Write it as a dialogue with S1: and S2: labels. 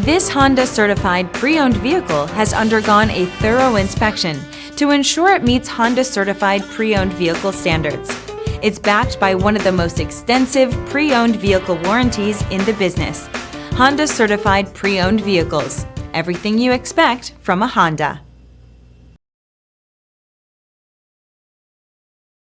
S1: This Honda Certified Pre-Owned vehicle has undergone a thorough inspection to ensure it meets Honda Certified Pre-Owned vehicle standards. It's backed by one of the most extensive pre-owned vehicle warranties in the business. Honda Certified Pre-Owned vehicles. Everything you expect from a Honda.